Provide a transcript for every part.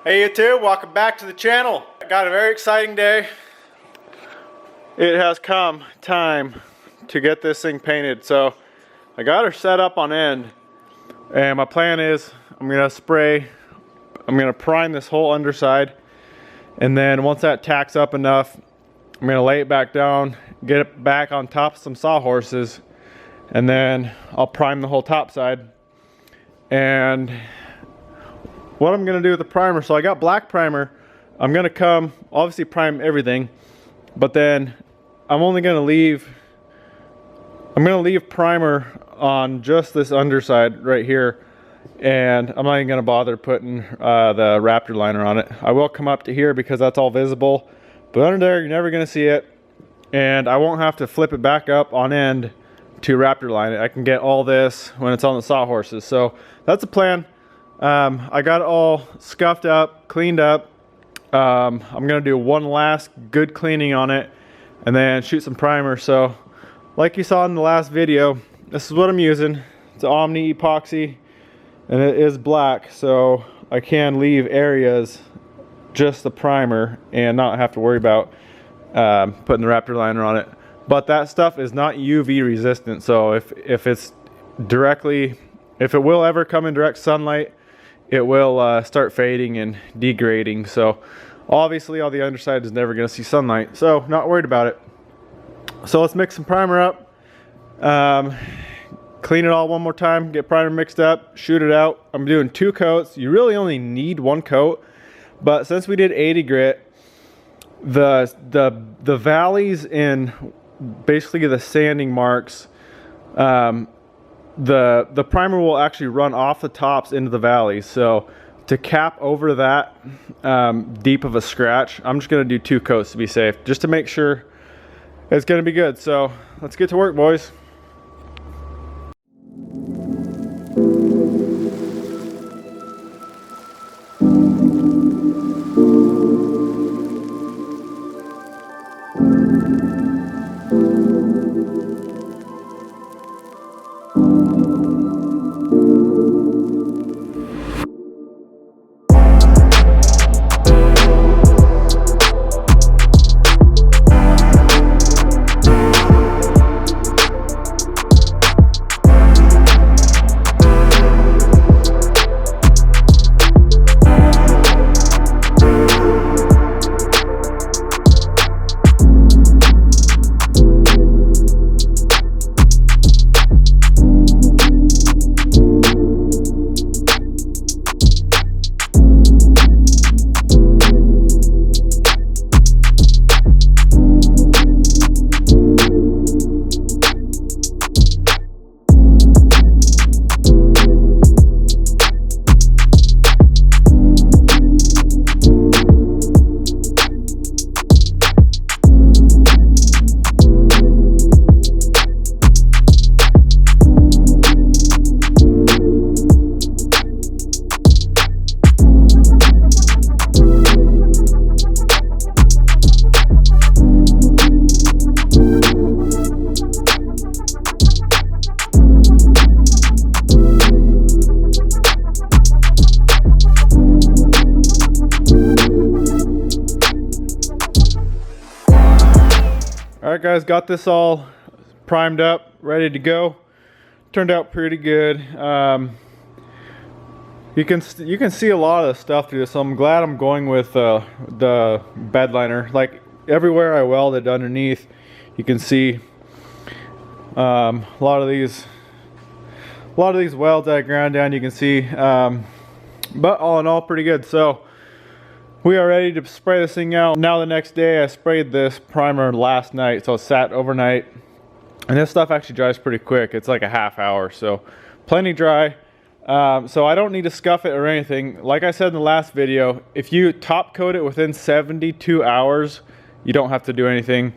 Hey YouTube, welcome back to the channel. I got a very exciting day. It has come time to get this thing painted. So I got her set up on end, and my plan is I'm gonna prime this whole underside, and then once that tacks up enough, I'm gonna lay it back down, get it back on top of some sawhorses, and then I'll prime the whole top side. And what I'm gonna do with the primer, so I got black primer. I'm gonna obviously prime everything, but then I'm gonna leave primer on just this underside right here, and I'm not even gonna bother putting the Raptor Liner on it. I will come up to here because that's all visible, but under there you're never gonna see it, and I won't have to flip it back up on end to Raptor line it. I can get all this when it's on the sawhorses. So that's the plan. I got it all scuffed up, cleaned up. I'm gonna do one last good cleaning on it and then shoot some primer. So like you saw in the last video, this is what I'm using. It's Omni epoxy and it is black, so I can leave areas just the primer and not have to worry about putting the Raptor Liner on it. But that stuff is not UV resistant, so if it will ever come in direct sunlight, it will start fading and degrading. So obviously all the underside is never going to see sunlight, so not worried about it. So let's mix some primer up, clean it all one more time, get primer mixed up, shoot it out. I'm doing 2 coats. You really only need 1 coat, but since we did 80 grit, the valleys in basically the sanding marks, the primer will actually run off the tops into the valleys. So to cap over that deep of a scratch, I'm just gonna do 2 coats to be safe, just to make sure it's gonna be good. So let's get to work, boys. Alright guys, got this all primed up, ready to go. Turned out pretty good. You can see a lot of stuff through this, so I'm glad I'm going with the Bedliner. Like everywhere I welded underneath, you can see a lot of these welds that I ground down. You can see, but all in all, pretty good. So we are ready to spray this thing out. Now the next day, I sprayed this primer last night, so it sat overnight. And this stuff actually dries pretty quick. It's like a half hour, so plenty dry. So I don't need to scuff it or anything. Like I said in the last video, if you top coat it within 72 hours, you don't have to do anything.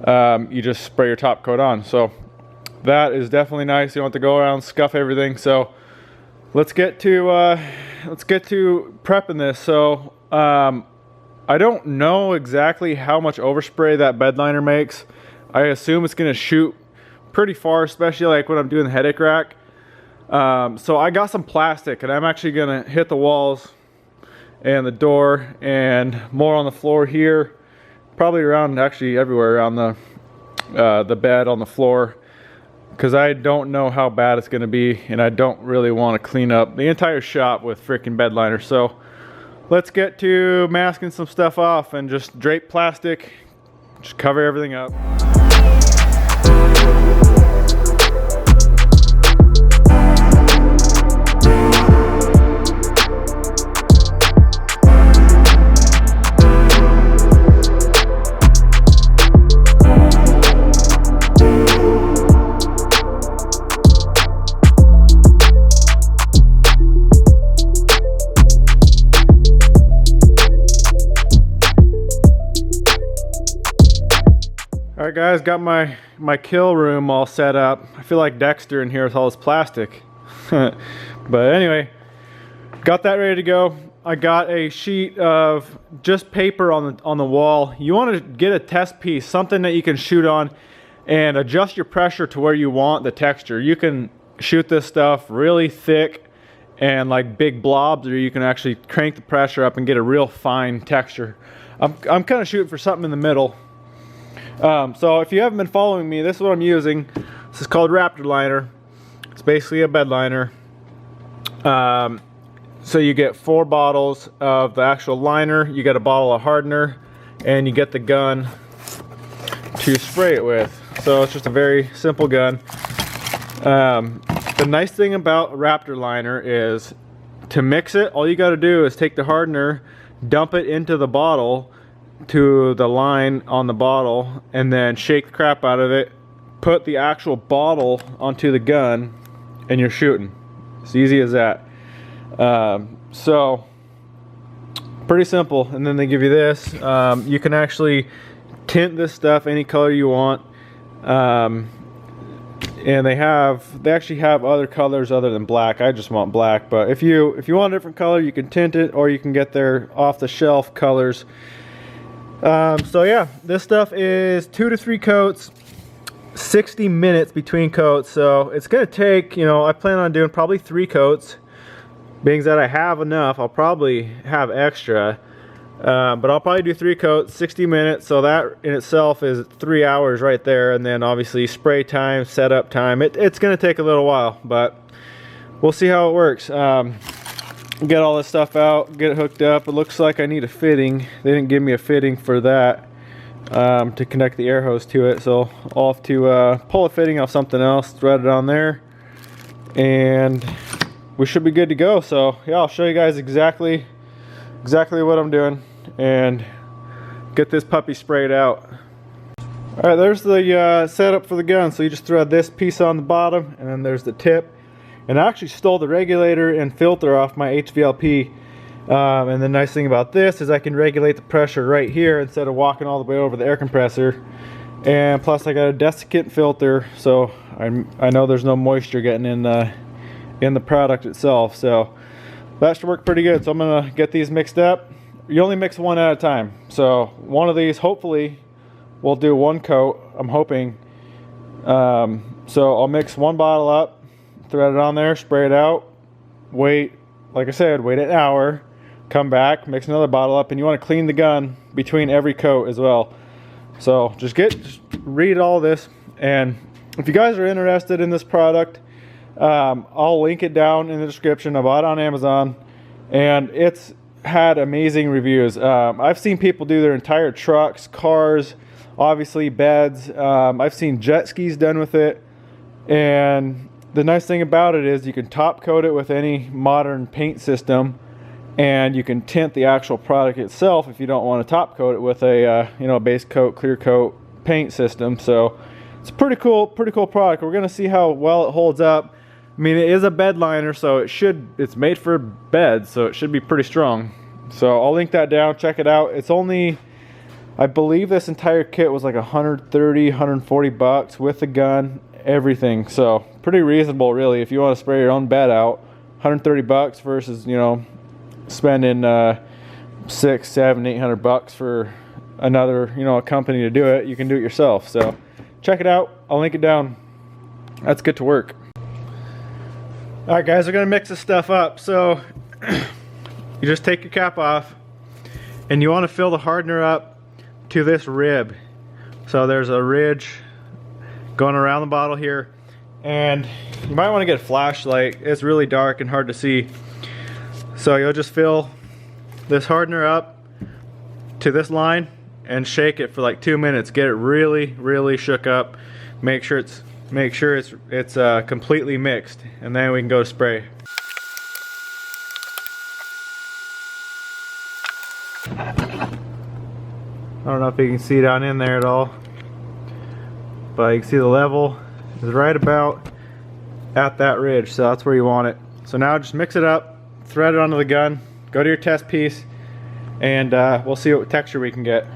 You just spray your top coat on. So that is definitely nice. You don't have to go around and scuff everything. So let's get to prepping this. So I don't know exactly how much overspray that Bedliner makes. I assume it's gonna shoot pretty far, especially like when I'm doing the headache rack. So I got some plastic, and I'm actually gonna hit the walls and the door, and more on the floor here, probably around, actually everywhere around the bed, on the floor, because I don't know how bad it's going to be, and I don't really want to clean up the entire shop with freaking bed liner. So let's get to masking some stuff off and just drape plastic, just cover everything up. Alright guys, got my kill room all set up. I feel like Dexter in here with all this plastic. But anyway, got that ready to go. I got a sheet of just paper on the wall. You want to get a test piece, something that you can shoot on and adjust your pressure to where you want the texture. You can shoot this stuff really thick and like big blobs, or you can actually crank the pressure up and get a real fine texture. I'm kind of shooting for something in the middle. So if you haven't been following me, this is what I'm using. This is called Raptor Liner. It's basically a bed liner. So you get 4 bottles of the actual liner, you get a bottle of hardener, and you get the gun to spray it with. So it's just a very simple gun. The nice thing about Raptor Liner is to mix it, all you got to do is take the hardener, dump it into the bottle, to the line on the bottle, and then shake the crap out of it, put the actual bottle onto the gun, and you're shooting. It's easy as that. So pretty simple. And then they give you this. You can actually tint this stuff any color you want, and they actually have other colors other than black. I just want black, but if you want a different color, you can tint it, or you can get their off-the-shelf colors. So yeah, this stuff is 2 to 3 coats, 60 minutes between coats. So it's gonna take, I plan on doing probably 3 coats. Being that I have enough, I'll probably have extra, but I'll probably do 3 coats, 60 minutes. So that in itself is 3 hours right there. And then obviously spray time, setup time. It's gonna take a little while, but we'll see how it works. Get all this stuff out, get it hooked up. It looks like I need a fitting. They didn't give me a fitting for that, to connect the air hose to it, so I'll have to pull a fitting off something else, thread it on there, and we should be good to go. So yeah, I'll show you guys exactly what I'm doing and get this puppy sprayed out. Alright, there's the setup for the gun. So you just thread this piece on the bottom, and then there's the tip. And I actually stole the regulator and filter off my HVLP. And the nice thing about this is I can regulate the pressure right here instead of walking all the way over the air compressor. And plus I got a desiccant filter, so I know there's no moisture getting in the product itself. So that should work pretty good. So I'm gonna get these mixed up. You only mix one at a time. So one of these hopefully will do 1 coat, I'm hoping. So I'll mix 1 bottle up, thread it on there, spray it out, wait, like I said, wait an hour, come back, mix another bottle up, and you want to clean the gun between every coat as well. So just read all this, and if you guys are interested in this product, I'll link it down in the description. I bought it on Amazon, and it's had amazing reviews. I've seen people do their entire trucks, cars, obviously beds. I've seen jet skis done with it, and the nice thing about it is you can top coat it with any modern paint system, and you can tint the actual product itself if you don't want to top coat it with a base coat, clear coat paint system. So it's a pretty cool product. We're gonna see how well it holds up. I mean, it is a bed liner, so it's made for beds, so it should be pretty strong. So I'll link that down, check it out. It's only, I believe this entire kit was like 130, 140 bucks with the gun, everything. So pretty reasonable, really, if you want to spray your own bed out. 130 bucks versus, spending 6, 7, 800 bucks for another, a company to do it. You can do it yourself. So check it out. I'll link it down. Let's get to work. All right, guys, we're gonna mix this stuff up. So you just take your cap off and you want to fill the hardener up to this rib. So there's a ridge going around the bottle here, and you might want to get a flashlight. It's really dark and hard to see. So you'll just fill this hardener up to this line and shake it for like 2 minutes. Get it really shook up. Make sure it's completely mixed, and then we can go spray. I don't know if you can see down in there at all, but you can see the level is right about at that ridge, so that's where you want it. So now just mix it up, thread it onto the gun, go to your test piece, and we'll see what texture we can get.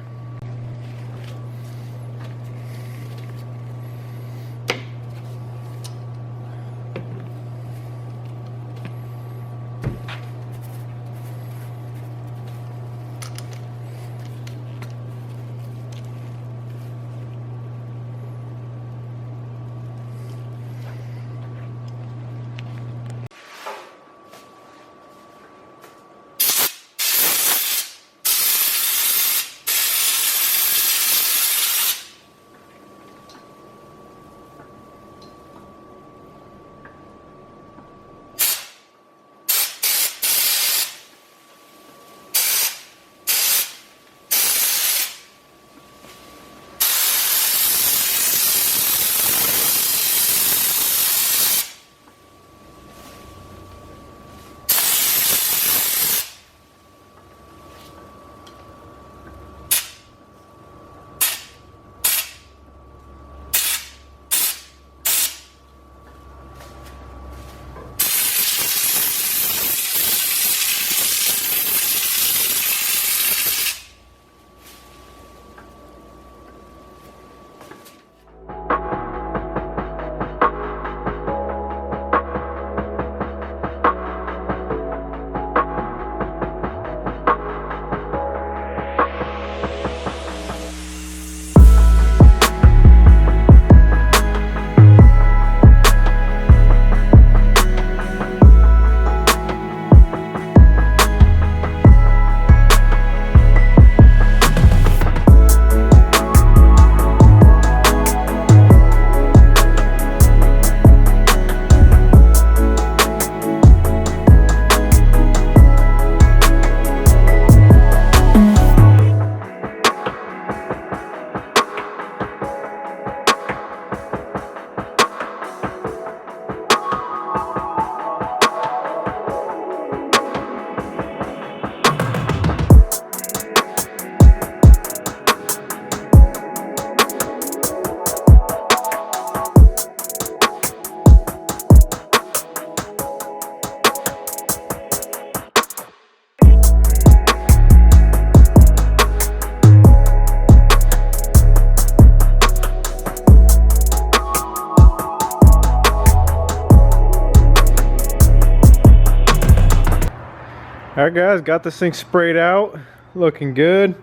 Alright guys, got this thing sprayed out, looking good.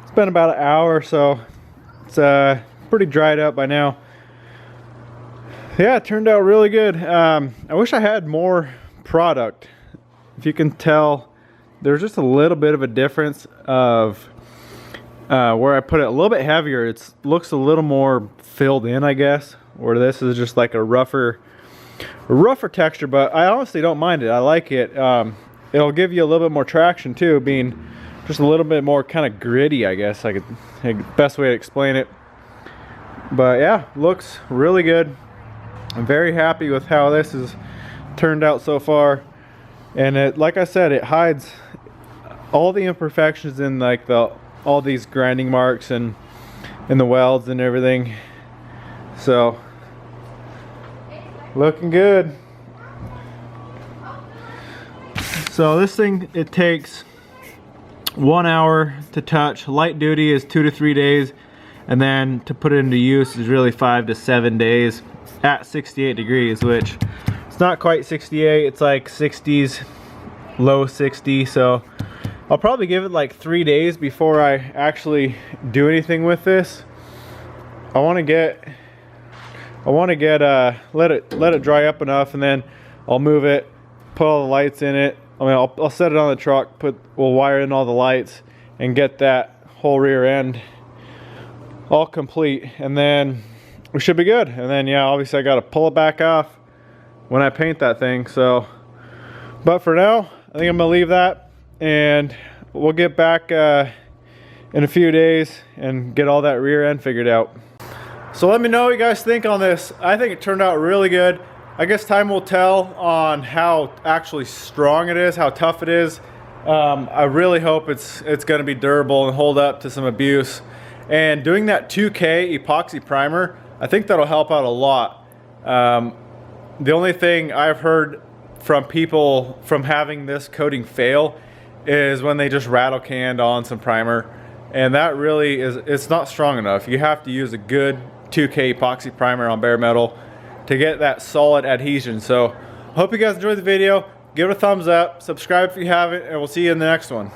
It's been about an hour or so. It's pretty dried up by now. Yeah, it turned out really good. I wish I had more product. If you can tell, there's just a little bit of a difference of where I put it a little bit heavier. It looks a little more filled in, I guess, where this is just like a rougher texture, but I honestly don't mind it. I like it. It'll give you a little bit more traction too, being just a little bit more kind of gritty, I guess. Best way to explain it. But yeah, looks really good. I'm very happy with how this has turned out so far. And it, like I said, it hides all the imperfections in like all these grinding marks and in the welds and everything. So looking good. So this thing, it takes 1 hour to touch. Light duty is 2 to 3 days, and then to put it into use is really 5 to 7 days at 68 degrees, which it's not quite 68, it's like 60s, low 60. So I'll probably give it like 3 days before I actually do anything with this. I want to let it dry up enough, and then I'll move it, put all the lights in it. I mean, I'll set it on the truck, we'll wire in all the lights and get that whole rear end all complete, and then we should be good. And then yeah, obviously I got to pull it back off when I paint that thing. So, but for now, I think I'm gonna leave that, and we'll get back in a few days and get all that rear end figured out. So let me know what you guys think on this. I think it turned out really good. I guess time will tell on how actually strong it is, how tough it is. I really hope it's going to be durable and hold up to some abuse. And doing that 2K epoxy primer, I think that'll help out a lot. The only thing I've heard from people from having this coating fail is when they just rattle canned on some primer, and that really it's not strong enough. You have to use a good 2K epoxy primer on bare metal to get that solid adhesion. So I hope you guys enjoyed the video. Give it a thumbs up, subscribe if you haven't, and we'll see you in the next one.